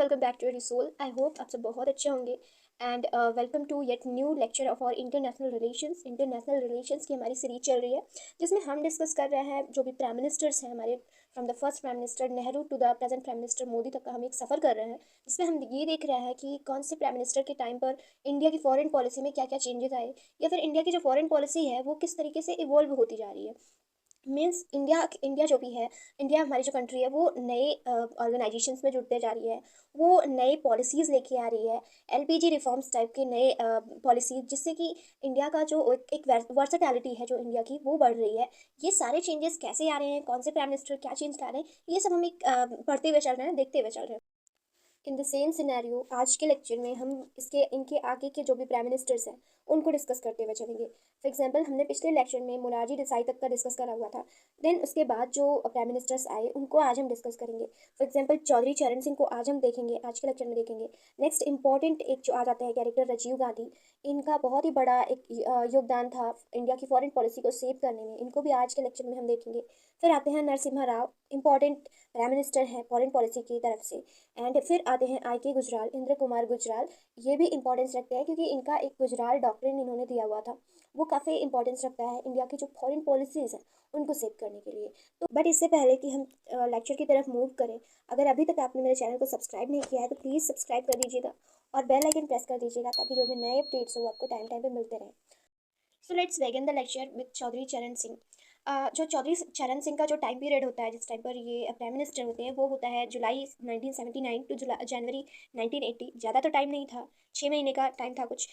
Welcome back to your soul. I hope आप सब बहुत अच्छे होंगे and welcome to yet new lecture of और इंटरनेशनल रिलेशंस की हमारी सीरीज चल रही है, जिसमें हम डिस्कस कर रहे हैं जो भी प्राइम मिनिस्टर्स हैं हमारे, from the first prime minister Nehru to the present prime minister Modi तक का हम एक सफ़र कर रहे हैं, जिसमें हम ये देख रहे हैं कि कौन से प्राइम मिनिस्टर के टाइम पर इंडिया की फॉरेन पॉलिसी में क्या क्या चेंजेस आए, या फिर इंडिया की जो फॉरेन पॉलिसी है वो किस तरीके से इवॉल्व होती जा रही है। मीन्स इंडिया इंडिया जो भी है, इंडिया हमारी जो कंट्री है वो नए ऑर्गेनाइजेशंस में जुड़ते जा रही है, वो नए पॉलिसीज़ लेके आ रही है, एलपीजी रिफॉर्म्स टाइप के नए पॉलिसी, जिससे कि इंडिया का जो एक वर्सटैलिटी है जो इंडिया की वो बढ़ रही है। ये सारे चेंजेस कैसे आ रहे हैं, कौन से प्राइम मिनिस्टर क्या चेंज ला रहे हैं, ये सब हम एक पढ़ते हुए चल रहे हैं, देखते हुए चल रहे हैं। इन द सेम सिनेरियो आज के लेक्चर में हम इसके इनके आगे के जो भी प्राइम मिनिस्टर्स हैं उनको डिस्कस करते हुए चलेंगे। फॉर एग्जांपल हमने पिछले लेक्चर में मोरारजी देसाई तक का डिस्कस करा हुआ था। देन उसके बाद जो प्राइम मिनिस्टर्स आए उनको आज हम डिस्कस करेंगे। फॉर एग्जांपल चौधरी चरण सिंह को आज हम देखेंगे, आज के लेक्चर में देखेंगे। नेक्स्ट इंपॉर्टेंट एक जो आ जाते हैं कैरेक्टर राजीव गांधी, इनका बहुत ही बड़ा एक योगदान था इंडिया की फॉरेन पॉलिसी को सेव करने में, इनको भी आज के लेक्चर में हम देखेंगे। फिर आते हैं Narasimha Rao, important prime minister हैं फॉरेन पॉलिसी की तरफ से। एंड फिर आते हैं आई के गुजराल, इंद्र कुमार गुजराल, ये भी इंपॉर्टेंस रखते हैं क्योंकि इनका एक गुजराल डॉक्ट्रिन इन्होंने दिया हुआ था, वो काफ़ी इंपॉर्टेंस रखता है इंडिया की जो फॉरेन पॉलिसीज़ हैं उनको सेव करने के लिए। तो बट इससे पहले कि हम लेक्चर की तरफ मूव करें, अगर अभी तक आपने मेरे चैनल को सब्सक्राइब नहीं किया है तो प्लीज़ सब्सक्राइब कर दीजिएगा और बेल आइकन प्रेस कर दीजिएगा, ताकि जो भी नए अपडेट्स हो आपको टाइम टाइम पे मिलते रहें। So let's begin the lecture with Chaudhary Charan Singh. जो चौधरी चरण सिंह का जो टाइम पीरियड होता है, जिस टाइम पर ये प्राइम मिनिस्टर होते हैं, वो होता है जुलाई 1979 टू जनवरी 1980। ज़्यादा तो टाइम नहीं था, 6 महीने का टाइम था कुछ।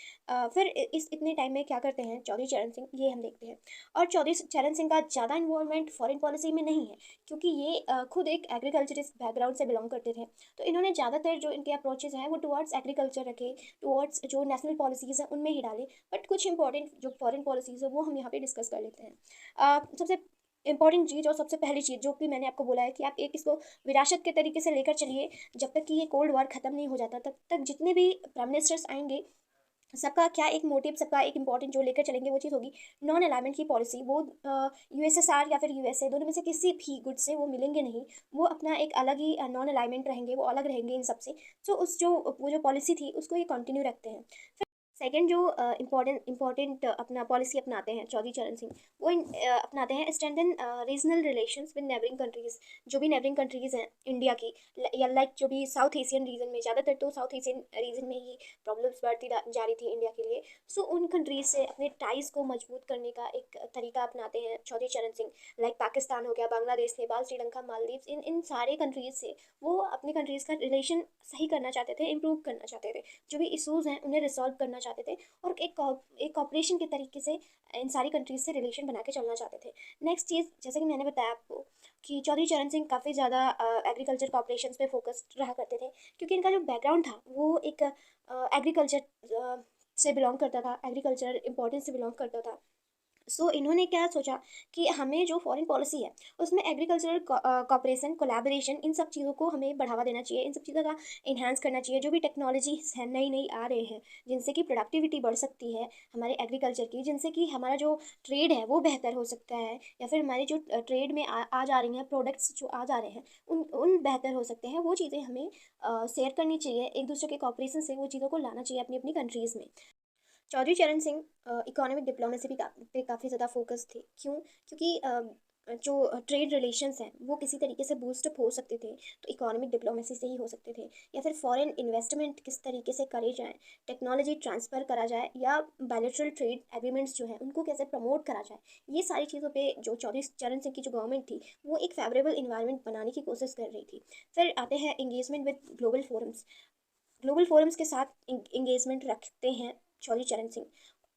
फिर इस इतने टाइम में क्या करते हैं चौधरी चरण सिंह, ये हम देखते हैं। और चौधरी चरण सिंह का ज़्यादा इन्वॉल्वमेंट फॉरेन पॉलिसी में नहीं है, क्योंकि ये खुद एक एग्रीकल्चरिस्ट बैकग्राउंड से बिलोंग करते थे। तो इन्होंने ज़्यादातर जो इनके अप्रोचेज़ हैं वो टुवर्ड्स एग्रीकल्चर रखे, टुवर्ड्स जो नेशनल पॉलिसीज़ हैं उनमें ही डाले। बट कुछ इंपॉर्टेंट जो फॉरेन पॉलिसीज़ है वो हम यहाँ पे डिस्कस कर लेते हैं। सबसे इंपॉर्टेंट चीज़ और सबसे पहली चीज़ जो कि मैंने आपको बोला है कि आप एक इसको विरासत के तरीके से लेकर चलिए, जब तक कि ये कोल्ड वॉर ख़त्म नहीं हो जाता तब तक जितने भी प्राइम मिनिस्टर्स आएंगे सबका क्या एक मोटिव, सबका एक इंपॉर्टेंट जो लेकर चलेंगे वो चीज़ होगी नॉन अलाइनमेंट की पॉलिसी। वो यूएसएसआर या फिर यूएसए दोनों में से किसी भी गुट से वो मिलेंगे नहीं, वो अपना एक अलग ही नॉन अलाइनमेंट रहेंगे, वो अलग रहेंगे इन सबसे। तो उस जो वो जो पॉलिसी थी उसको ये कंटिन्यू रखते हैं। सेकंड जो इम्पोर्टेंट अपना पॉलिसी अपनाते हैं चौधरी चरण सिंह, वो अपनाते हैं strengthen regional relations with neighbouring countries. जो भी नेबरिंग कंट्रीज़ हैं इंडिया की, या लाइक जो भी साउथ एशियन रीजन में, ज़्यादातर तो साउथ एशियन रीजन में ही प्रॉब्लम्स बढ़ती जा रही थी इंडिया के लिए। सो उन कंट्रीज़ से अपने टाइज़ को मजबूत करने का एक तरीका अपनाते हैं चौधरी चरण सिंह। लाइक पाकिस्तान हो गया, बांग्लादेश, नेपाल, श्रीलंका, मालदीव, इन इन सारे कंट्रीज़ से वो अपनी कंट्रीज़ का रिलेशन सही करना चाहते थे, इम्प्रूव करना चाहते थे, जो भी इशूज़ हैं उन्हें रिसॉल्व करना चाहते थे, और एक कॉपरेशन के तरीके से इन सारी कंट्रीज से रिलेशन बना के चलना चाहते थे। नेक्स्ट चीज़, जैसे कि मैंने बताया आपको कि चौधरी चरण सिंह काफ़ी ज़्यादा एग्रीकल्चर कॉपरेशन पे फोकस्ड रहा करते थे, क्योंकि इनका जो बैकग्राउंड था वो एक एग्रीकल्चर से बिलोंग करता था, एग्रीकल्चर इंपॉर्टेंस से बिलोंग करता था। इन्होंने क्या सोचा कि हमें जो फॉरेन पॉलिसी है उसमें एग्रीकल्चरल कॉपरेशन, कोलैबोरेशन, इन सब चीज़ों को हमें बढ़ावा देना चाहिए, इन सब चीज़ों का इन्हांस करना चाहिए। जो भी टेक्नोलॉजीज है नई नई आ रहे हैं, जिनसे कि प्रोडक्टिविटी बढ़ सकती है हमारे एग्रीकल्चर की, जिनसे कि हमारा जो ट्रेड है वो बेहतर हो सकता है, या फिर हमारी जो ट्रेड में आ जा रही हैं प्रोडक्ट्स जो आ जा रहे हैं उन उन बेहतर हो सकते हैं, वो चीज़ें हमें शेयर करनी चाहिए, एक दूसरे के कॉपरेशन से वो चीज़ों को लाना चाहिए अपनी अपनी कंट्रीज़ में। चौधरी चरण सिंह इकोनॉमिक डिप्लोमेसी भी पे काफ़ी ज़्यादा फोकस थे। क्यों? क्योंकि जो ट्रेड रिलेशंस हैं वो किसी तरीके से बूस्टअप हो सकते थे तो इकोनॉमिक डिप्लोमेसी से ही हो सकते थे, या फिर फॉरेन इन्वेस्टमेंट किस तरीके से करे जाए, टेक्नोलॉजी ट्रांसफ़र करा जाए, या बायलैटरल ट्रेड एग्रीमेंट्स जो हैं उनको कैसे प्रमोट करा जाए। ये सारी चीज़ों पे जो चौधरी चरण सिंह की जो गवर्नमेंट थी वो एक फेवरेबल इन्वायरमेंट बनाने की कोशिश कर रही थी। फिर आते हैं engagement with global forums. Global forums के साथ इंगेजमेंट रखते हैं चौधरी चरण सिंह,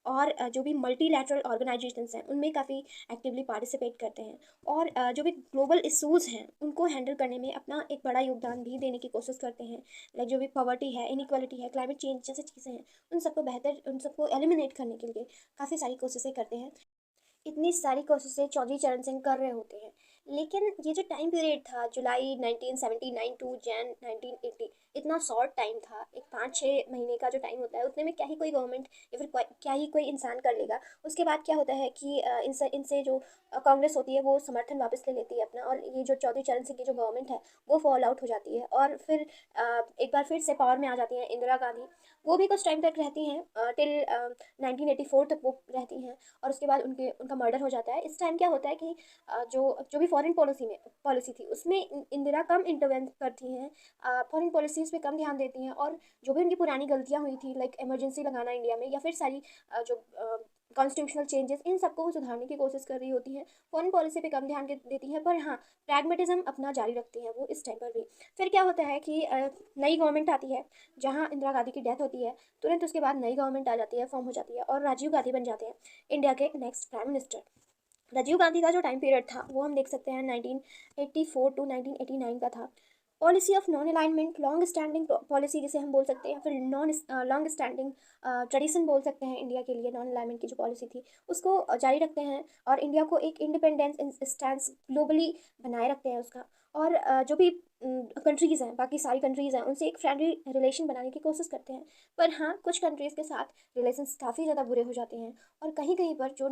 और जो भी मल्टीलैटरल ऑर्गेनाइजेशंस हैं उनमें काफ़ी एक्टिवली पार्टिसिपेट करते हैं, और जो भी ग्लोबल इशूज़ हैं उनको हैंडल करने में अपना एक बड़ा योगदान भी देने की कोशिश करते हैं। लाइक जो भी पॉवर्टी है, इनइक्वालिटी है, क्लाइमेट चेंज जैसी चीज़ें हैं, उन सबको एलिमिनेट करने के लिए काफ़ी सारी कोशिशें करते हैं। इतनी सारी कोशिशें चौधरी चरण सिंह कर रहे होते हैं, लेकिन ये जो टाइम पीरियड था जुलाई 1979 टू जैन 1980, इतना शॉर्ट टाइम था, एक 5-6 महीने का जो टाइम होता है उतने में क्या ही कोई गवर्नमेंट या फिर क्या ही कोई इंसान कर लेगा। उसके बाद क्या होता है कि इनसे इनसे जो कांग्रेस होती है वो समर्थन वापस ले लेती है अपना, और ये जो चौधरी चरण सिंह की जो गवर्नमेंट है वो फॉल आउट हो जाती है, और फिर एक बार फिर से पावर में आ जाती हैं इंदिरा गांधी। वो भी कुछ टाइम तक रहती हैं, टिल 1984 तक वो रहती हैं, और उसके बाद उनका मर्डर हो जाता है। इस टाइम क्या होता है कि जो जो भी फॉरेन पॉलिसी थी उसमें इंदिरा कम इंटरवेंट करती हैं, फॉरेन पॉलिसीज़ पे कम ध्यान देती हैं, और जो भी उनकी पुरानी गलतियाँ हुई थी लाइक इमरजेंसी लगाना इंडिया में, या फिर सारी जो कॉन्स्टिट्यूशनल चेंजेस, इन सबको वो सुधारने की कोशिश कर रही होती हैं। फॉरेन पॉलिसी पे कम ध्यान देती हैं, पर हाँ प्रैग्मेटिज्म अपना जारी रखती हैं वो इस टाइम पर भी। फिर क्या होता है कि नई गवर्नमेंट आती है, जहाँ इंदिरा गांधी की डेथ होती है तुरंत उसके बाद नई गवर्नमेंट आ जाती है, फॉर्म हो जाती है, और राजीव गांधी बन जाते हैं इंडिया के next prime minister. Rajiv Gandhi का जो टाइम पीरियड था वो हम देख सकते हैं 1984 टू 1989 का था। Policy of non alignment, long standing policy जिसे हम बोल सकते हैं, या फिर नॉन लॉन्ग स्टैंडिंग ट्रेडिशन बोल सकते हैं इंडिया के लिए, नॉन अलाइनमेंट की जो पॉलिसी थी उसको जारी रखते हैं, और इंडिया को एक इंडिपेंडेंस स्टैंड ग्लोबली बनाए रखते हैं उसका। और जो भी कंट्रीज़ हैं, बाकी सारी कंट्रीज़ हैं, उनसे एक फ्रेंडली रिलेशन बनाने की कोशिश करते हैं। पर हाँ कुछ कंट्रीज़ के साथ रिलेशंस काफ़ी ज़्यादा बुरे हो जाते हैं, और कहीं कहीं पर जो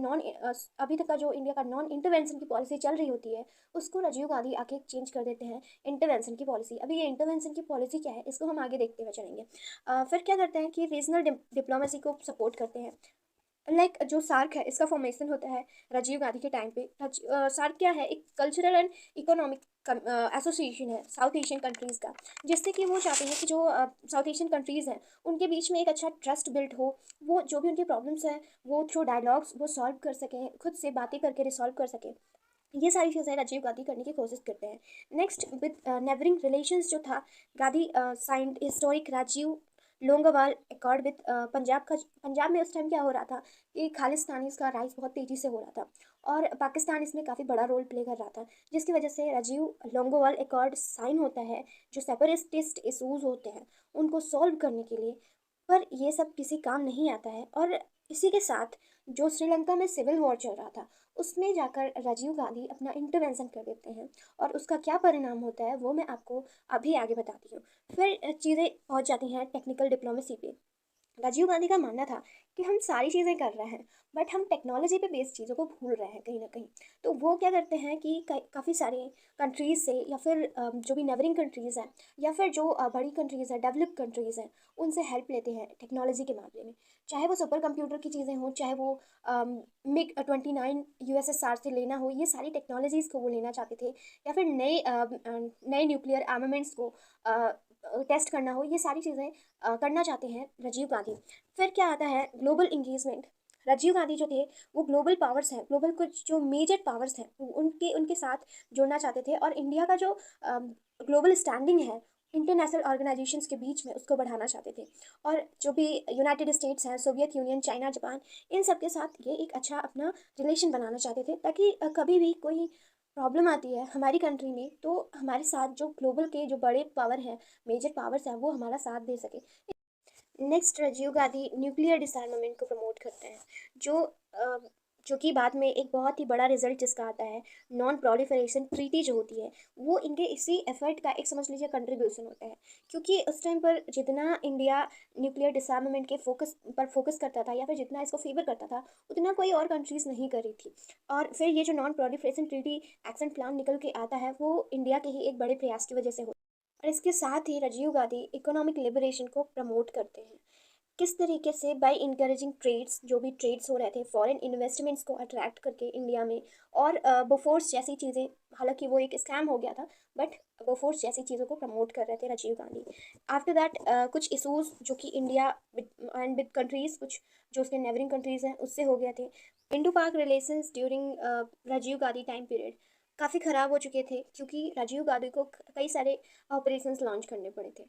अभी तक का जो इंडिया का नॉन इंटरवेंशन की पॉलिसी चल रही होती है उसको राजीव गांधी आके चेंज कर देते हैं इंटरवेंशन की पॉलिसी। अभी ये इंटरवेंशन की पॉलिसी क्या है इसको हम आगे देखते हुए चलेंगे। फिर क्या करते हैं कि रीजनल डिप्लोमेसी को सपोर्ट करते हैं। लाइक जो सार्क है इसका फॉर्मेशन होता है राजीव गांधी के टाइम पे। सार्क क्या है, एक कल्चरल एंड इकोनॉमिक एसोसिएशन है साउथ एशियन कंट्रीज़ का, जिससे कि वो चाहते हैं कि जो साउथ एशियन कंट्रीज़ हैं उनके बीच में एक अच्छा ट्रस्ट बिल्ड हो, वो जो भी उनकी प्रॉब्लम्स हैं वो थ्रू डायलॉग्स वो सॉल्व कर सकें, खुद से बातें करके रिसॉल्व कर सकें। ये सारी चीज़ें राजीव गांधी करने की कोशिश करते हैं। नेक्स्ट विद नेबरिंग रिलेशंस जो था, Gandhi signed historic Rajiv Longowal accord with Punjab में उस टाइम क्या हो रहा था कि खालिस्तानी का राइज बहुत तेज़ी से हो रहा था, और पाकिस्तान इसमें काफ़ी बड़ा रोल प्ले कर रहा था, जिसकी वजह से राजीव लोंगोवाल अकॉर्ड साइन होता है जो सेपरेटिस्ट इशूज़ होते हैं उनको सॉल्व करने के लिए। पर ये सब किसी काम नहीं आता है, और इसी के साथ जो श्रीलंका में सिविल वॉर चल रहा था उसमें जाकर राजीव गांधी अपना इंटरवेंशन कर देते हैं, और उसका क्या परिणाम होता है वो मैं आपको अभी आगे बताती हूँ। फिर चीज़ें पहुँच जाती हैं टेक्निकल डिप्लोमेसी पे। राजीव गांधी का मानना था कि हम सारी चीज़ें कर रहे हैं बट हम टेक्नोलॉजी पे बेस्ड चीज़ों को भूल रहे हैं कहीं ना कहीं। तो वो क्या करते हैं कि काफ़ी सारे कंट्रीज़ से, या फिर जो भी नेबरिंग कंट्रीज़ हैं, या फिर जो बड़ी कंट्रीज़ हैं, डेवलप्ड कंट्रीज़ हैं, उनसे हेल्प लेते हैं टेक्नोलॉजी के मामले में। चाहे वो सुपर कंप्यूटर की चीज़ें हों, चाहे वो MiG-29 USSR से लेना हो, ये सारी टेक्नोलॉजीज़ को वो लेना चाहते थे, या फिर नए न्यूक्लियर आर्मामेंट्स को टेस्ट करना हो, ये सारी चीज़ें करना चाहते हैं राजीव गांधी। फिर क्या आता है ग्लोबल इंगेजमेंट। राजीव गांधी जो थे वो ग्लोबल पावर्स हैं, ग्लोबल कुछ जो मेजर पावर्स हैं उनके उनके साथ जुड़ना चाहते थे, और इंडिया का जो ग्लोबल स्टैंडिंग है इंटरनेशनल ऑर्गेनाइजेशंस के बीच में उसको बढ़ाना चाहते थे। और जो भी यूनाइटेड स्टेट्स हैं, सोवियत यूनियन, चाइना, जापान, इन सब के साथ ये एक अच्छा अपना रिलेशन बनाना चाहते थे, ताकि कभी भी कोई प्रॉब्लम आती है हमारी कंट्री में तो हमारे साथ जो ग्लोबल के जो बड़े पावर हैं, मेजर पावर्स हैं, वो हमारा साथ दे सके। Next Rajiv Gandhi nuclear disarmament को प्रमोट करते हैं, जो अ, जो कि बाद में एक बहुत ही बड़ा रिजल्ट जिसका आता है नॉन प्रोलिफरेशन ट्रीटी जो होती है, वो इनके इसी एफर्ट का एक समझ लीजिए कंट्रीब्यूशन होता है। क्योंकि उस टाइम पर जितना इंडिया न्यूक्लियर डिसआर्मामेंट के फोकस करता था, या फिर जितना इसको फेवर करता था, उतना कोई और कंट्रीज़ नहीं कर रही थी। और फिर ये जो non proliferation treaty action plan निकल के आता है वो इंडिया के ही एक बड़े प्रयास की वजह से होता है। और इसके साथ ही राजीव गांधी इकोनॉमिक लिबरेशन को प्रमोट करते हैं। किस तरीके से, बाय इनकरेजिंग ट्रेड्स, जो भी ट्रेड्स हो रहे थे फॉरेन इन्वेस्टमेंट्स को अट्रैक्ट करके इंडिया में, और बोफोर्स जैसी चीज़ें, हालांकि वो एक स्कैम हो गया था, बट बोफोर्स जैसी चीज़ों को प्रमोट कर रहे थे राजीव गांधी। आफ्टर दैट कुछ इशूज़ जो कि इंडिया एंड विद कंट्रीज़, कुछ जो उसके नेबरिंग कंट्रीज़ हैं उससे हो गए थे। Indo Pak relations during Rajiv Gandhi time period काफ़ी ख़राब हो चुके थे, क्योंकि राजीव गांधी को कई सारे ऑपरेशंस लॉन्च करने पड़े थे,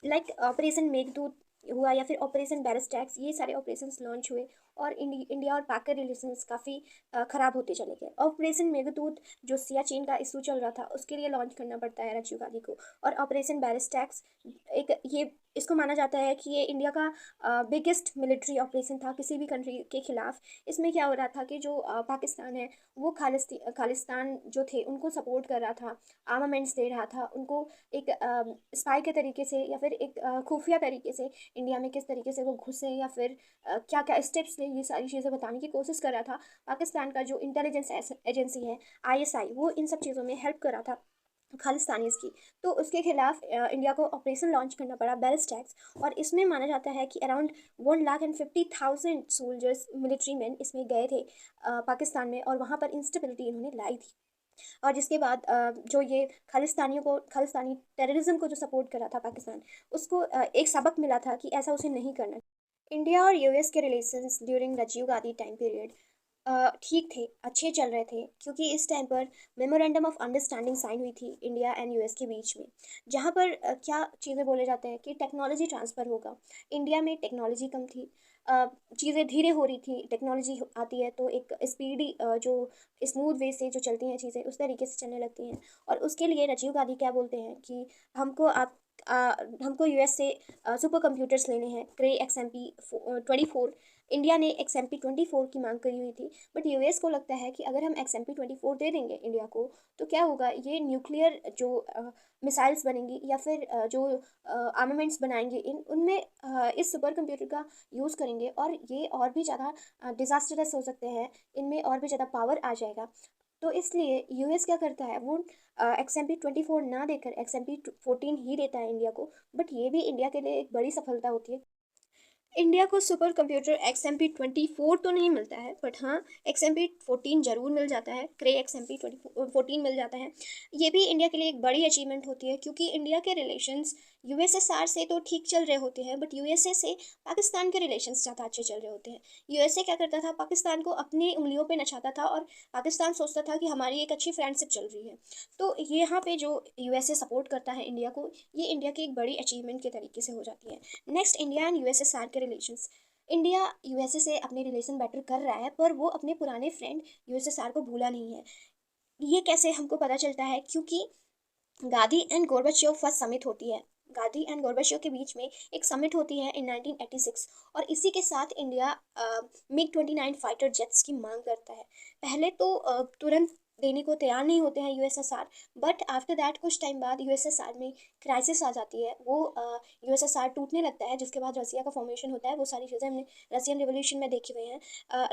लाइक ऑपरेशन मेघदूत हुआ, या फिर ऑपरेशन बैरस्टैक्स, ये सारे ऑपरेशंस लॉन्च हुए, और इंडिया और पाक के रिलेशंस काफ़ी ख़राब होते चले गए। ऑपरेशन मेघदूत जो सियाचिन का इशू चल रहा था उसके लिए लॉन्च करना पड़ता है राजीव गांधी को। और ऑपरेशन बैरिस्टैक्स एक ये इसको माना जाता है कि ये इंडिया का बिगेस्ट मिलिट्री ऑपरेशन था किसी भी कंट्री के खिलाफ। इसमें क्या हो रहा था कि जो पाकिस्तान है वो खालिस्तान जो थे उनको सपोर्ट कर रहा था, आर्मामेंट्स दे रहा था उनको, एक स्पाई के तरीके से या फिर एक खुफिया तरीके से इंडिया में किस तरीके से वो घुसे या फिर क्या क्या स्टेप्स ले, ये सारी चीज़ें बताने की कोशिश कर रहा था। पाकिस्तान का जो इंटेलिजेंस एजेंसी है आईएसआई, वो इन सब चीज़ों में हेल्प कर रहा था खालिस्तानीज़ की। तो उसके खिलाफ इंडिया को ऑपरेशन लॉन्च करना पड़ा बैरिस्टैक्स। और इसमें माना जाता है कि अराउंड 1,50,000 सोल्जर्स, मिलिट्री मैन इसमें गए थे पाकिस्तान में, और वहाँ पर इंस्टेबिलिटी इन्होंने लाई थी। और जिसके बाद जो ये खालिस्तानी टेररिज्म को जो सपोर्ट कर रहा था पाकिस्तान, उसको एक सबक मिला था कि ऐसा उसे नहीं करना। इंडिया और यूएस के relations during Rajiv Gandhi time period ठीक थे, अच्छे चल रहे थे, क्योंकि इस टाइम पर मेमोरेंडम ऑफ अंडरस्टैंडिंग साइन हुई थी इंडिया एंड यूएस के बीच में, जहाँ पर क्या चीज़ें बोले जाते हैं कि टेक्नोलॉजी ट्रांसफ़र होगा। इंडिया में टेक्नोलॉजी कम थी, चीज़ें धीरे हो रही थी, टेक्नोलॉजी आती है तो एक स्पीडी जो स्मूथ वे से जो चलती हैं चीज़ें उस तरीके से चलने लगती हैं। और उसके लिए राजीव गांधी क्या बोलते हैं कि हमको आप हमको यूएस से सुपर कंप्यूटर्स लेने हैं, क्रे XMP 24। इंडिया ने XMP 24 की मांग करी हुई थी, बट यूएस को लगता है कि अगर हम XMP 24 दे देंगे इंडिया को तो क्या होगा, ये न्यूक्लियर जो मिसाइल्स बनेंगी या फिर जो आर्मामेंट्स बनाएंगे उनमें इस सुपर कंप्यूटर का यूज़ करेंगे और ये और भी ज़्यादा डिज़ास्टरस हो सकते हैं, इनमें और भी ज़्यादा पावर आ जाएगा। तो इसलिए यूएस क्या करता है, वो XMP 24 ना देकर XMP 14 ही देता है इंडिया को। बट ये भी इंडिया के लिए एक बड़ी सफलता होती है। इंडिया को सुपर कंप्यूटर XMP 24 तो नहीं मिलता है, बट हाँ XMP 14 ज़रूर मिल जाता है, क्रे XMP 14 मिल जाता है। ये भी इंडिया के लिए एक बड़ी अचीवमेंट होती है, क्योंकि इंडिया के रिलेशंस यूएसएसआर से तो ठीक चल रहे होते हैं, बट यूएसए से पाकिस्तान के रिलेशंस ज़्यादा अच्छे चल रहे होते हैं। यूएसए क्या करता था, पाकिस्तान को अपनी उंगलियों पे नचाता था, और पाकिस्तान सोचता था कि हमारी एक अच्छी फ्रेंडशिप चल रही है। तो यहाँ पे जो यूएसए सपोर्ट करता है इंडिया को, ये इंडिया की एक बड़ी अचीवमेंट के तरीके से हो जाती है। नेक्स्ट, इंडिया एंड यूएसएसआर के रिलेशंस। इंडिया यूएसए से अपने रिलेशन बेटर कर रहा है, पर वो अपने पुराने फ्रेंड यूएसएसआर को भूला नहीं है। ये कैसे हमको पता चलता है, क्योंकि Gandhi and Gorbachev first summit होती है। गांधी एंड गोर्बाचेव के बीच में एक समिट होती है इन 1986, और इसी के साथ इंडिया MiG-29 फाइटर जेट्स की मांग करता है। पहले तो तुरंत देने को तैयार नहीं होते हैं यूएसएसआर, बट आफ्टर दैट कुछ टाइम बाद यूएसएसआर में क्राइसिस आ जाती है, वो यूएसएसआर टूटने लगता है, जिसके बाद रसिया का फॉर्मेशन होता है। वो सारी चीज़ें हमने रसियन रिवोल्यूशन में देखे हुए हैं,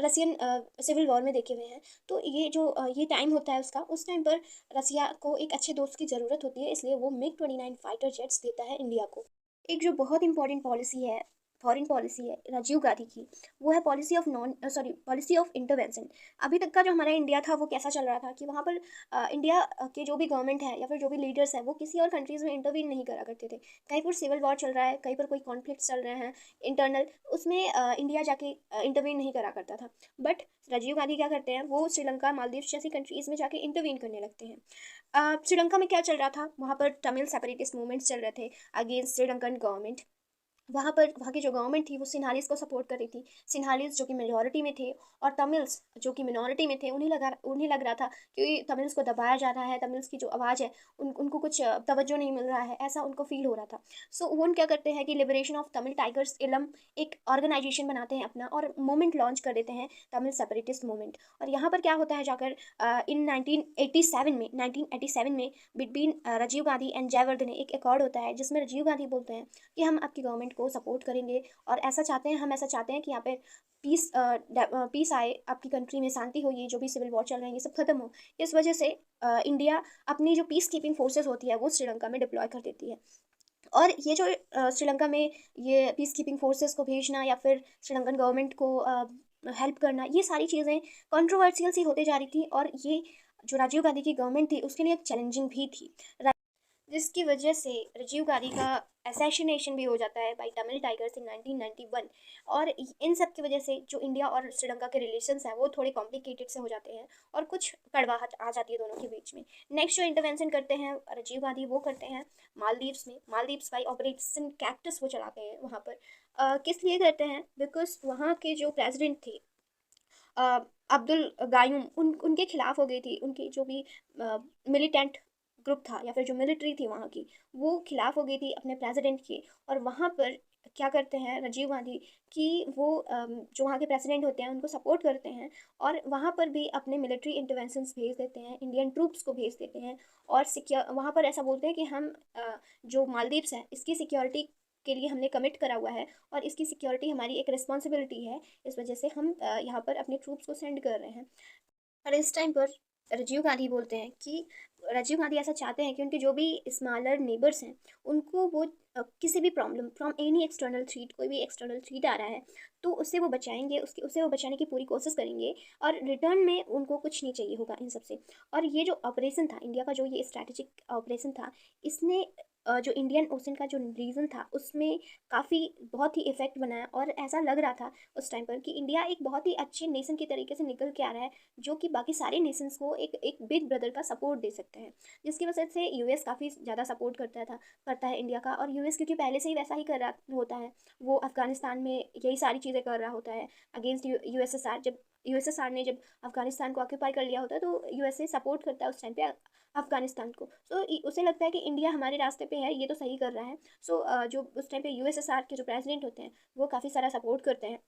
रसियन सिविल वॉर में देखे हुए हैं। तो ये जो ये टाइम होता है उसका, उस टाइम पर रसिया को एक अच्छे दोस्त की ज़रूरत होती है, इसलिए वो MiG-29 फाइटर जेट्स देता है इंडिया को। एक जो बहुत इंपॉर्टेंट पॉलिसी है, फॉरेन पॉलिसी है राजीव गांधी की, वो है पॉलिसी ऑफ इंटरवेंशन। अभी तक का जो हमारा इंडिया था वो कैसा चल रहा था कि वहाँ पर इंडिया के जो भी गवर्नमेंट है या फिर जो भी लीडर्स हैं वो किसी और कंट्रीज़ में इंटरवीन नहीं करा करते थे। कहीं पर सिविल वॉर चल रहा है, कहीं पर कोई कॉन्फ्लिक्ट चल रहे हैं इंटरनल, उसमें इंडिया जाके इंटरवीन नहीं करा करता था। बट राजीव गांधी क्या करते हैं, वो श्रीलंका, मालदीव जैसी कंट्रीज़ में जाके इंटरवीन करने लगते हैं। श्रीलंका में क्या चल रहा था, वहाँ पर तमिल सेपरेटिस्ट मूवमेंट्स चल रहे थे अगेंस्ट श्रीलंकन गवर्नमेंट। वहाँ पर वहाँ की जो गवर्नमेंट थी वो सिन्हालीस को सपोर्ट कर रही थी। सिन्हालीस जो कि मेजॉरिटी में थे, और तमिल्स जो कि मिनॉरिटी में थे, उन्हें लग रहा था कि तमिल्स को दबाया जा रहा है, तमिल्स की जो आवाज़ है उनको कुछ तवज्जो नहीं मिल रहा है, ऐसा उनको फील हो रहा था। सो वो क्या करते हैं कि लिबरेशन ऑफ तमिल टाइगर्स इलम एक ऑर्गेनाइजेशन बनाते हैं अपना, और मूवमेंट लॉन्च कर देते हैं, तमिल सेपरेटिस्ट मूवमेंट। और यहाँ पर क्या होता है जाकर, इन 1987 में बिटवीन राजीव गांधी एंड जयवर्धने एक एकॉर्ड होता है, जिसमें राजीव गांधी बोलते हैं कि हम आपकी गवर्नमेंट को सपोर्ट करेंगे, और हम ऐसा चाहते हैं कि यहाँ पे पीस आए, आपकी कंट्री में शांति हो, ये जो भी सिविल वॉर चल रहे हैं ये सब खत्म हो। इस वजह से इंडिया अपनी जो पीस कीपिंग फोर्सेस होती है वो श्रीलंका में डिप्लॉय कर देती है। और ये जो श्रीलंका में ये पीस कीपिंग फोर्सेस को भेजना या फिर श्रीलंकन गवर्नमेंट को हेल्प करना, ये सारी चीज़ें कंट्रोवर्शियल सी होती जा रही थी, और ये जो राजीव गांधी की गवर्नमेंट थी उसके लिए एक चैलेंजिंग भी थी, जिसकी वजह से राजीव गांधी का असैसिनेशन भी हो जाता है बाई तमिल टाइगर्स इन 1991। और इन सब की वजह से जो इंडिया और श्रीलंका के रिलेशंस हैं वो थोड़े कॉम्प्लिकेटेड से हो जाते हैं, और कुछ कड़वाहट आ जाती है दोनों के बीच में। नेक्स्ट जो इंटरवेंशन करते हैं राजीव गांधी, वो करते हैं मालदीव्स में। मालदीव्स बाई ऑपरेशन कैक्टस वो चलाते हैं वहाँ पर। किस लिए करते हैं? बिकॉज़ वहाँ के जो प्रेसिडेंट थे अब्दुल गायूम, उनके खिलाफ हो गई थी। उनकी जो भी मिलिटेंट ग्रुप था या फिर जो मिलिट्री थी वहाँ की, वो खिलाफ हो गई थी अपने प्रेसिडेंट के। और वहाँ पर क्या करते हैं राजीव गांधी कि वो जो वहाँ के प्रेसिडेंट होते हैं उनको सपोर्ट करते हैं, और वहाँ पर भी अपने मिलिट्री इंटरवेंशंस भेज देते हैं, इंडियन ट्रूप्स को भेज देते हैं। और सिक्योर वहाँ पर ऐसा बोलते हैं कि हम जो मालदीव्स है इसकी सिक्योरिटी के लिए हमने कमिट करा हुआ है, और इसकी सिक्योरिटी हमारी एक रिस्पॉन्सिबिलिटी है। इस वजह से हम यहाँ पर अपने ट्रूप्स को सेंड कर रहे हैं। और इस टाइम पर राजीव गांधी बोलते हैं कि राजीव गांधी ऐसा चाहते हैं कि उनके जो भी स्मॉलर नेबर्स हैं उनको वो किसी भी problem from any external threat, कोई भी एक्सटर्नल थ्रीट आ रहा है तो उससे वो बचाएंगे, उसके उससे वो बचाने की पूरी कोशिश करेंगे, और रिटर्न में उनको कुछ नहीं चाहिए होगा इन सबसे। और ये जो ऑपरेशन था इंडिया का, जो ये स्ट्रैटेजिक ऑपरेशन था, इसने जो इंडियन ओशन का जो रीजन था उसमें काफ़ी बहुत ही इफेक्ट बनाया। और ऐसा लग रहा था उस टाइम पर कि इंडिया एक बहुत ही अच्छे नेशन की तरीके से निकल के आ रहा है, जो कि बाकी सारे नेशंस को एक एक बिग ब्रदर का सपोर्ट दे सकते हैं, जिसकी वजह से यूएस काफ़ी ज़्यादा सपोर्ट करता है इंडिया का। और यूएस क्योंकि पहले से ही वैसा ही कर रहा होता है, वो अफगानिस्तान में यही सारी चीज़ें कर रहा होता है अगेंस्ट यूएसएसआर। जब यूएसएसआर ने जब अफगानिस्तान को ऑक्यूपाई कर लिया होता है तो यूएसए सपोर्ट करता है उस टाइम पे अफगानिस्तान को। सो उसे लगता है कि इंडिया हमारे रास्ते पे है, ये तो सही कर रहा है। सो जो उस टाइम पे यूएसएसआर के जो प्रेसिडेंट होते हैं वो काफ़ी सारा सपोर्ट करते हैं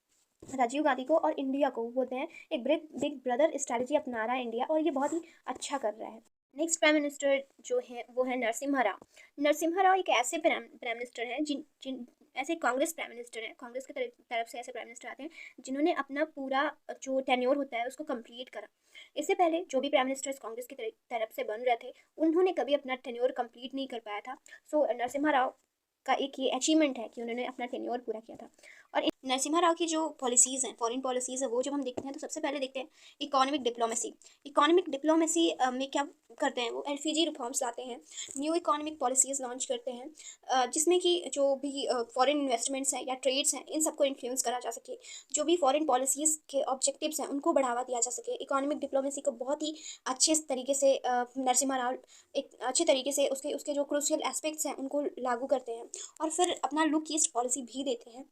राजीव गांधी को, और इंडिया को बोलते हैं एक बिग ब्रदर स्ट्रैटेजी अपना रहा है इंडिया, और ये बहुत ही अच्छा कर रहा है। नेक्स्ट प्राइम मिनिस्टर जो है वो है नरसिम्हा राव। नरसिम्हा राव एक ऐसे प्राइम मिनिस्टर हैं जिन जिन ऐसे कांग्रेस प्राइम मिनिस्टर हैं, कांग्रेस की तरफ से ऐसे प्राइम मिनिस्टर आते हैं जिन्होंने अपना पूरा जो टेन्योर होता है उसको कंप्लीट करा। इससे पहले जो भी प्राइम मिनिस्टर्स कांग्रेस की तरफ से बन रहे थे उन्होंने कभी अपना टेन्योर कंप्लीट नहीं कर पाया था। सो नरसिम्हा राव का एक ये अचीवमेंट है कि उन्होंने अपना टेन्योर पूरा किया था। और नरसिम्हा राव की जो पॉलिसीज़ हैं, फॉरेन पॉलिसीज़ है, वो जब हम देखते हैं तो सबसे पहले देखते हैं इकोनॉमिक डिप्लोमेसी। इकोनॉमिक डिप्लोमेसी में क्या करते हैं, वो एलपीजी रिफॉर्म्स लाते हैं, न्यू इकोनॉमिक पॉलिसीज़ लॉन्च करते हैं, जिसमें कि जो भी फॉरेन इन्वेस्टमेंट्स हैं या ट्रेड्स हैं इन सबको इन्फ्लुएंस करा जा सके, जो भी फॉरेन पॉलिसीज़ के ऑब्जेक्टिव्स हैं उनको बढ़ावा दिया जा सके। इकोनॉमिक डिप्लोमेसी को बहुत ही अच्छे तरीके से नरसिम्हा राव एक अच्छे तरीके से उसके उसके जो क्रूशियल एस्पेक्ट्स हैं उनको लागू करते हैं। और फिर अपना लुक ईस्ट पॉलिसी भी देते हैं।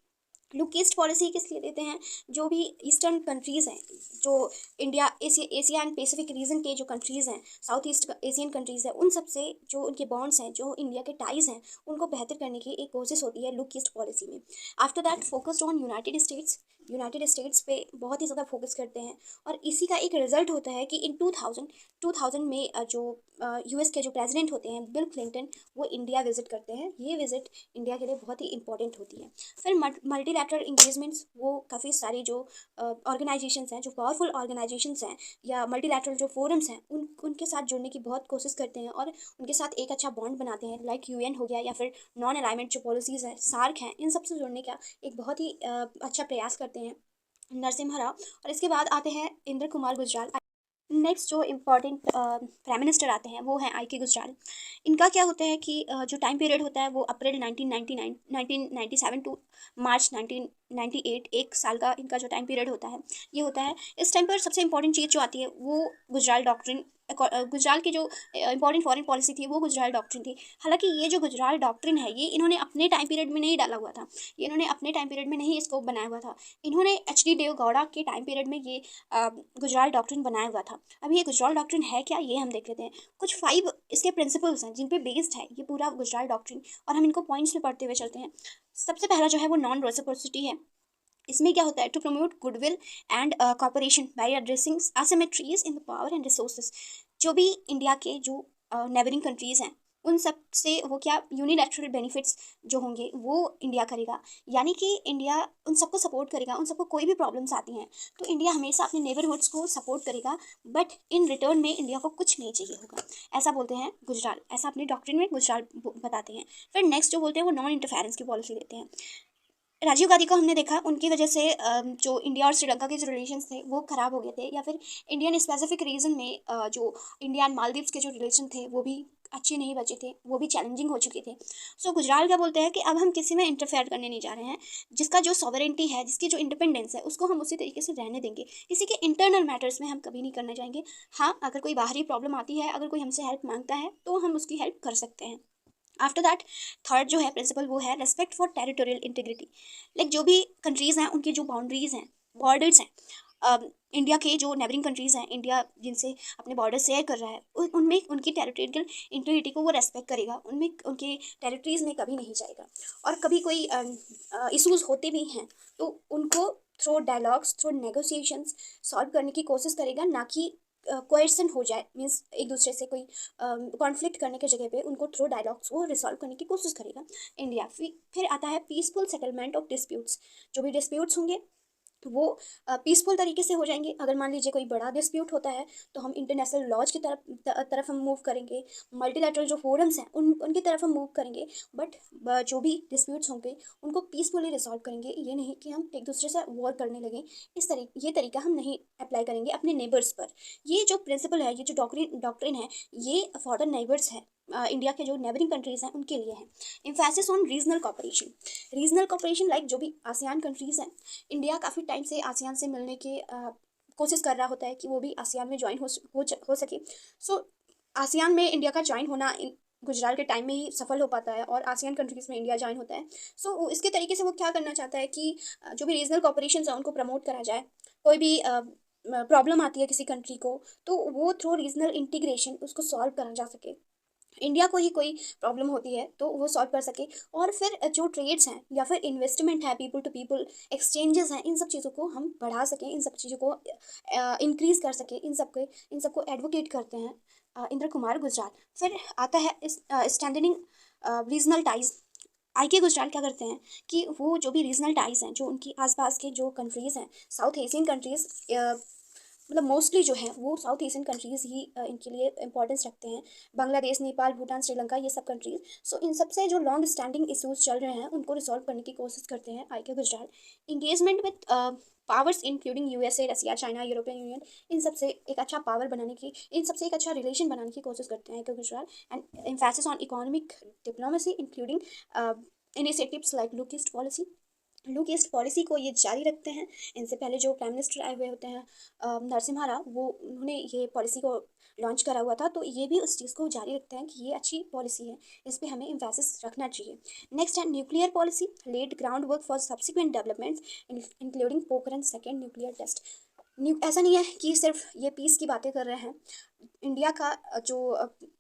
लुक ईस्ट पॉलिसी किस लिए देते हैं, जो भी ईस्टर्न कंट्रीज़ हैं, जो India Asia and Pacific region के जो कंट्रीज़ हैं, साउथ ईस्ट एशियन कंट्रीज़ हैं, उन सब से जो उनके बॉन्ड्स हैं, जो इंडिया के टाइज़ हैं, उनको बेहतर करने की एक कोशिश होती है लुक ईस्ट पॉलिसी में। After that focused on United states पे बहुत ही ज़्यादा फोकस करते हैं। और इसी का एक रिजल्ट होता है कि इन 2000 में जो यूएस के जो प्रेसिडेंट होते हैं बिल क्लिंटन, वो इंडिया विजिट करते हैं। ये विजिट इंडिया के लिए बहुत ही इंपॉर्टेंट होती है। फिर मल्टीलैटरल इंगेजमेंट्स, वो काफ़ी सारी जो ऑर्गेनाइजेशंस हैं, जो पावरफुल ऑर्गेनाइजेशंस हैं या मल्टीलैटरल जो फोरम्स हैं, उनके साथ जुड़ने की बहुत कोशिश करते हैं और उनके साथ एक अच्छा बॉन्ड बनाते हैं, लाइक यूएन हो गया या फिर नॉन अलाइनमेंट जो पॉलिसीज़ हैं, सार्क हैं, इन सबसे जुड़ने का एक बहुत ही अच्छा प्रयास करते हैं नरसिम्हा राव। और इसके बाद आते हैं इंद्र कुमार गुजराल। नेक्स्ट जो इम्पॉर्टेंट प्राइम मिनिस्टर आते हैं वो हैं आई के गुजराल। इनका क्या होता है कि जो टाइम पीरियड होता है वो अप्रैल 1997 टू मार्च 1998, एक साल का इनका जो टाइम पीरियड होता है ये होता है। इस टाइम पर सबसे इंपॉर्टेंट चीज़ जो आती है वो गुजराल डॉक्ट्रिन, गुजराल की जो इंपॉर्टेंट फॉरेन पॉलिसी थी वो गुजराल डॉक्ट्रिन थी। हालांकि ये जो गुजराल डॉक्ट्रिन है ये इन्होंने अपने टाइम पीरियड में नहीं डाला हुआ था, ये इन्होंने अपने टाइम पीरियड में नहीं इसको बनाया हुआ था। इन्होंने एच.डी. देवगौड़ा के टाइम पीरियड में ये गुजराल डॉक्ट्रिन बनाया हुआ था। अब ये गुजराल डॉक्ट्रिन है क्या, ये हम देख लेते हैं। कुछ 5 इसके प्रिंसिपल्स हैं जिन पे बेस्ड है ये पूरा गुजराल डॉक्ट्रिन, और हम इनको पॉइंट्स में पढ़ते हुए चलते हैं। सबसे पहला जो है वो नॉन रेसिप्रोसिटी है। इसमें क्या होता है, to promote goodwill and cooperation by addressing asymmetries in the power and resources. जो भी इंडिया के जो नेबरिंग कंट्रीज़ हैं उन सब से वो क्या यूनिलैटरल बेनिफिट्स जो होंगे वो इंडिया करेगा, यानी कि इंडिया उन सबको सपोर्ट करेगा। उन सबको कोई भी प्रॉब्लम्स आती हैं तो इंडिया हमेशा अपने नेबरहुड्स को सपोर्ट करेगा, बट इन रिटर्न में इंडिया को कुछ नहीं चाहिए होगा, ऐसा बोलते हैं गुजराल। ऐसा अपने डॉक्ट्रिन में गुजराल बताते हैं। फिर नेक्स्ट जो बोलते हैं वो नॉन इंटरफेरेंस की पॉलिसी देते हैं। राजीव गांधी को हमने देखा, उनकी वजह से जो इंडिया और श्रीलंका के जो रिलेशंस थे वो ख़राब हो गए थे, या फिर इंडियन स्पेसिफिक रीजन में जो इंडिया एंड मालदीव्स के जो रिलेशन थे वो भी अच्छे नहीं बचे थे, वो भी चैलेंजिंग हो चुके थे। सो गुजराल क्या बोलते हैं कि अब हम किसी में इंटरफेयर करने नहीं जा रहे हैं, जिसका जो सॉवरेंटी है, जिसकी जो इंडिपेंडेंस है उसको हम उसी तरीके से रहने देंगे, किसी के इंटरनल मैटर्स में हम कभी नहीं करना चाहेंगे। हाँ, अगर कोई बाहरी प्रॉब्लम आती है, अगर कोई हमसे हेल्प मांगता है तो हम उसकी हेल्प कर सकते हैं। आफ्टर दैट थर्ड जो है प्रिंसिपल वो है respect for territorial integrity. Like जो भी कंट्रीज़ हैं उनकी जो बाउंड्रीज़ हैं, बॉर्डर्स हैं, इंडिया के जो नेबरिंग कंट्रीज़ हैं, इंडिया जिनसे अपने बॉर्डर शेयर कर रहा है, उनमें उनकी टेरिटोरियल इंटीग्रिटी को वो रेस्पेक्ट करेगा, उनमें उनके टेरिटरीज़ में कभी नहीं जाएगा। और कभी कोई इश्यूज़ होते भी हैं तो उनको through dialogues, through negotiations solve करने की कोशिश करेगा, ना कि कोएर्सन हो जाए, मीन्स एक दूसरे से कोई कॉन्फ्लिक्ट करने की जगह पे उनको थ्रू डायलॉग्स वो रिसॉल्व करने की कोशिश करेगा इंडिया। फिर आता है पीसफुल सेटलमेंट ऑफ डिस्प्यूट्स। जो भी डिस्प्यूट्स होंगे वो पीसफुल तरीके से हो जाएंगे। अगर मान लीजिए कोई बड़ा डिस्प्यूट होता है तो हम इंटरनेशनल लॉज की तरफ हम मूव करेंगे, मल्टीलैटरल जो फोरम्स हैं उनकी तरफ हम मूव करेंगे। बट जो भी डिस्प्यूट्स होंगे उनको पीसफुली रिजॉल्व करेंगे, ये नहीं कि हम एक दूसरे से वॉर करने लगें। ये तरीका हम नहीं अप्लाई करेंगे अपने नेबर्स पर। ये जो प्रिंसिपल है, ये जो डॉक्ट्रिन है, ये फॉर द नेबर्स है, इंडिया के जो नेबरिंग कंट्रीज़ हैं उनके लिए है। Emphasis on regional cooperation. Regional cooperation like जो भी आसियान कंट्रीज़ हैं, इंडिया काफ़ी टाइम से आसियान से मिलने के कोशिश कर रहा होता है कि वो भी आसियान में ज्वाइन हो सके। सो आसियान में इंडिया का ज्वाइन होना गुजरात के टाइम में ही सफल हो पाता है और आसियान कंट्रीज़ में इंडिया ज्वाइन होता है। सो इसके तरीके से वो क्या करना चाहता है कि जो भी रीजनल कॉपरेशन है उनको प्रमोट करा जाए। कोई भी प्रॉब्लम आती है किसी कंट्री को तो वो थ्रू रीजनल इंटीग्रेशन उसको सॉल्व करा जा सके। इंडिया को ही कोई प्रॉब्लम होती है तो वो सॉल्व कर सके। और फिर जो ट्रेड्स हैं या फिर इन्वेस्टमेंट है, पीपल टू पीपल एक्सचेंजेस हैं, इन सब चीज़ों को हम बढ़ा सकें, इन सब चीज़ों को इंक्रीज़ कर सकें, इन सबको एडवोकेट करते हैं इंद्र कुमार गुजराल। फिर आता है इस स्ट्रेंथनिंग रीजनल टाइज। आई के गुजराल क्या करते हैं कि वो जो भी रीजनल टाइज हैं, जो उनकी आसपास के जो कंट्रीज़ हैं, साउथ एशियन कंट्रीज़, मतलब मोस्टली जो है वो साउथ एशियन कंट्रीज़ ही इनके लिए इंपॉर्टेंस रखते हैं। बांग्लादेश, नेपाल, भूटान, श्रीलंका, ये सब कंट्रीज़। सो इन सब से जो लॉन्ग स्टैंडिंग इश्यूज चल रहे हैं उनको रिजॉल्व करने की कोशिश करते हैं I K Gujral. Engagement with powers including USA, Russia, China, European Union, इन सब से एक अच्छा पावर बनाने की, इन सब से एक अच्छा रिलेशन बनाने की कोशिश करते हैं I K Gujral. And emphasis on economic diplomacy including initiatives like look east policy. Look east policy को ये जारी रखते हैं। इनसे पहले जो प्राइम मिनिस्टर आए हुए होते हैं नरसिम्हा राव, वो उन्होंने ये पॉलिसी को लॉन्च करा हुआ था, तो ये भी उस चीज़ को जारी रखते हैं कि ये अच्छी पॉलिसी है, इस पर हमें एम्फेसिस रखना चाहिए। नेक्स्ट है nuclear policy, laid ground work for subsequent developments including Pokhran second nuclear test. ऐसा नहीं है कि सिर्फ ये पीस की बातें कर रहे हैं, इंडिया का जो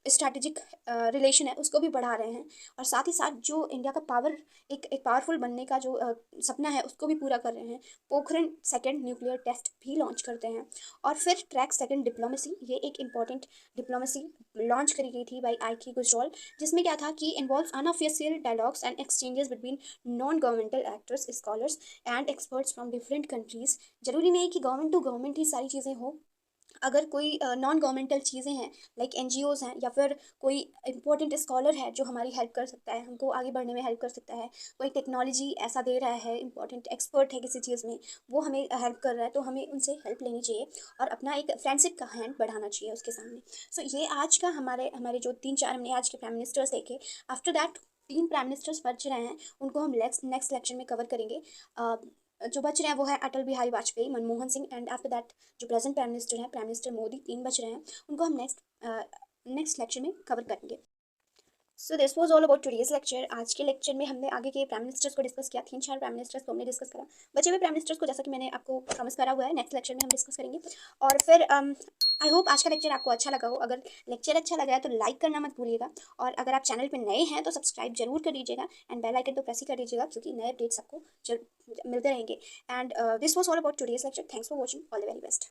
स्ट्रैटेजिक रिलेशन है उसको भी बढ़ा रहे हैं। और साथ ही साथ जो इंडिया का पावर, एक पावरफुल बनने का जो सपना है उसको भी पूरा कर रहे हैं। पोखरण सेकेंड न्यूक्लियर टेस्ट भी लॉन्च करते हैं। और फिर ट्रैक सेकेंड डिप्लोमेसी, ये एक इम्पॉर्टेंट डिप्लोमेसी लॉन्च करी गई थी बाई आई के गुजराल, जिसमें क्या था कि involve unofficial dialogues and exchanges between non governmental actors, scholars and experts from different countries. जरूरी नहीं कि गवर्नमेंट टू गवर्नमेंट ही सारी चीज़ें हो। अगर कोई नॉन गवर्नमेंटल चीज़ें हैं, लाइक एनजीओज़ हैं, या फिर कोई इंपॉर्टेंट स्कॉलर है जो हमारी हेल्प कर सकता है, हमको आगे बढ़ने में हेल्प कर सकता है, कोई टेक्नोलॉजी ऐसा दे रहा है, इंपॉर्टेंट एक्सपर्ट है किसी चीज़ में, वो हमें हेल्प कर रहा है, तो हमें उनसे हेल्प लेनी चाहिए और अपना एक फ्रेंडशिप का हैंड बढ़ाना चाहिए उसके सामने। सो ये आज का हमारे हमारे जो 3-4 हमने आज के प्राइम मिनिस्टर्स देखे। आफ्टर दैट 3 प्राइम मिनिस्टर्स बच रहे हैं, उनको हम नेक्स्ट लेक्चर में कवर करेंगे। जो बच रहे हैं वो है Atal Bihari Vajpayee, Manmohan Singh, and after that जो प्रेजेंट प्राइम मिनिस्टर हैं, प्राइम मिनिस्टर मोदी, 3 बच रहे हैं, उनको हम नेक्स्ट लेक्चर में कवर करेंगे। So this was all about today's lecture. आज के लेक्चर में हमने आगे के प्राइम मिनिस्टर्स को डिस्कस किया, 3-4 प्राइम मिनिस्टर्स को हमने डिस्कस करा। बचे हुए प्राइम मिनिस्टर्स को, जैसा कि मैंने आपको प्रॉमिस करा हुआ है, नेक्स्ट लेक्चर में हम डिस्कस करेंगे। और फिर आई होप आज का लेक्चर आपको अच्छा लगा हो। अगर लेक्चर अच्छा लगा है तो लाइक करना मत भूलिएगा, और अगर आप चैनल पर नए हैं तो सब्सक्राइब जरूर कर दीजिएगा, एंड बेल आइकन तो प्रेस ही कर दीजिएगा, क्योंकि नए अपडेट्स आपको मिलते रहेंगे। And this was all about today's lecture. Thanks for watching, all the very best.